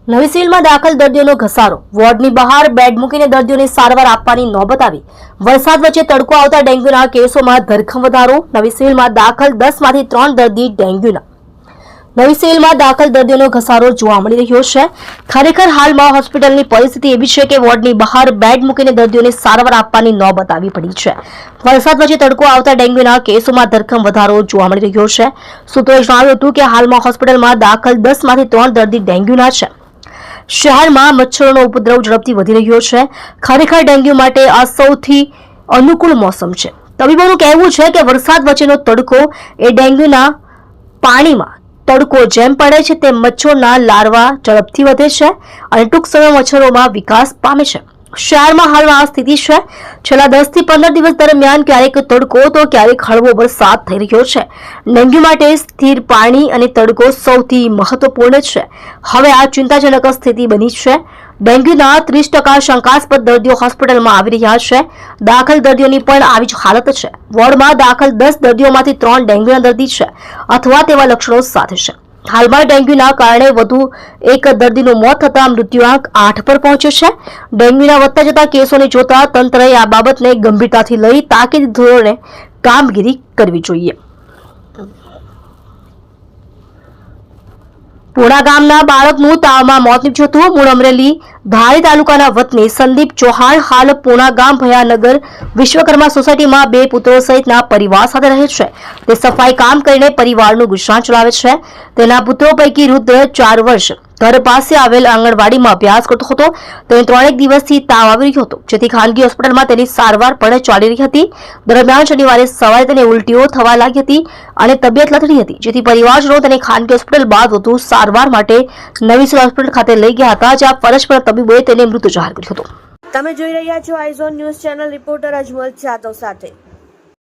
નવી સિવિલમાં દાખલ દર્દીઓનો ઘસારો, વોર્ડની બહાર બેડ મૂકીને દર્દીઓને સારવાર આપવાની નોબત આવી। વરસાદ વચ્ચે તડકો આવતા ડેન્ગ્યુના કેસોમાં ધરખમ વધારો। નવી સિવિલમાં દાખલ 10 માંથી 3 દર્દી ડેન્ગ્યુના। નવી સિવિલમાં દાખલ દર્દીઓનો ઘસારો જોવા મળી રહ્યો છે। ખરેખર હાલમાં હોસ્પિટલની પરિસ્થિતિ એવી છે કે વોર્ડની બહાર બેડ મૂકીને દર્દીઓને સારવાર આપવાની નોબત આવી પડી છે। વરસાદ વચ્ચે તડકો આવતા ડેન્ગ્યુના કેસોમાં ધરખમ વધારો જોવા મળી રહ્યો છે। સૂત્રોએ જણાવ્યું હતું કે હાલમાં હોસ્પિટલમાં દાખલ 10 માંથી 3 દર્દી ડેન્ગ્યુના છે। શહેરમાં મચ્છરોનો ઉપદ્રવ ઝડપથી વધી રહ્યો છે। ખરેખર ડેન્ગ્યુ માટે આ સૌથી અનુકૂળ મોસમ છે। તબીબોનું કહેવું છે કે વરસાદ વચ્ચેનો તડકો એ ડેન્ગ્યુના પાણીમાં તડકો જેમ પડે છે તેમ મચ્છરના લાર્વા ઝડપથી વધે છે અને ટૂંક સમયમાં મચ્છરોમાં વિકાસ પામે છે। શહેરમાં હાલમાં આ સ્થિતિ છે। છેલ્લા 10 થી 15 દિવસ દરમિયાન ક્યારેક તડકો તો ક્યારેક હળવો વરસાદ થઈ રહ્યો છે। ડેન્ગ્યુ માટે સ્થિર પાણી અને તડકો સૌથી મહત્વપૂર્ણ છે। હવે આ ચિંતાજનક સ્થિતિ બની છે। ડેન્ગ્યુના 30% શંકાસ્પદ દર્દીઓ હોસ્પિટલમાં આવી રહ્યા છે। દાખલ દર્દીઓની પણ આવી જ હાલત છે। વોર્ડમાં દાખલ 10 દર્દીઓમાંથી 3 ડેન્ગ્યુના દર્દી છે અથવા તેવા લક્ષણો સાથે છે। હાલમાં ડેન્ગ્યુના કારણે વધુ એક દર્દીનું મોત થતાં મૃત્યુઆંક 8 પર પહોંચ્યો છે। ડેન્ગ્યુના વધતા જતા કેસોને જોતા તંત્રએ આ બાબતને ગંભીરતાથી લઈ તાકીદ ધોરણે કામગીરી કરવી જોઈએ। પૂણા ગામના બાળકનું તાવમાં મોત નીપજ્યું હતું। મૂળ અમરેલી ધારી તાલુકાના વતની સંદીપ ચૌહાણ હાલ પૂણા ગામ ભયાનગર વિશ્વકર્મા સોસાયટીમાં 2 પુત્રો સહિતના પરિવાર સાથે રહે છે। તે સફાઈ કામ કરીને પરિવારનું ગુજરાન ચલાવે છે। તેના પુત્રો પૈકી રુદ્ર 4 વર્ષ ઘર પાસે આવેલ આંગણવાડીમાં અભ્યાસ કરતો હતો। તેને 3 દિવસથી તાવ આવી રહ્યો હતો, જેથી ખાનગી હોસ્પિટલમાં તેની સારવાર પણ ચાલી રહી હતી। દરમિયાન શનિવારે સવારે તેને ઉલટીઓ થવા લાગી હતી અને તબિયત લથડી હતી, જેથી પરિવારજનો તેને ખાનગી હોસ્પિટલ બાદ વધુ સારવાર માટે નવી સિવિલ હોસ્પિટલ ખાતે લઈ ગયા હતા, જ્યાં ફરજ પર તબીબોએ તેને મૃત જાહેર કર્યો હતો। તમે જોઈ રહ્યા છો આઈઝોન news channel, reporter Ajmal Jadav સાથે।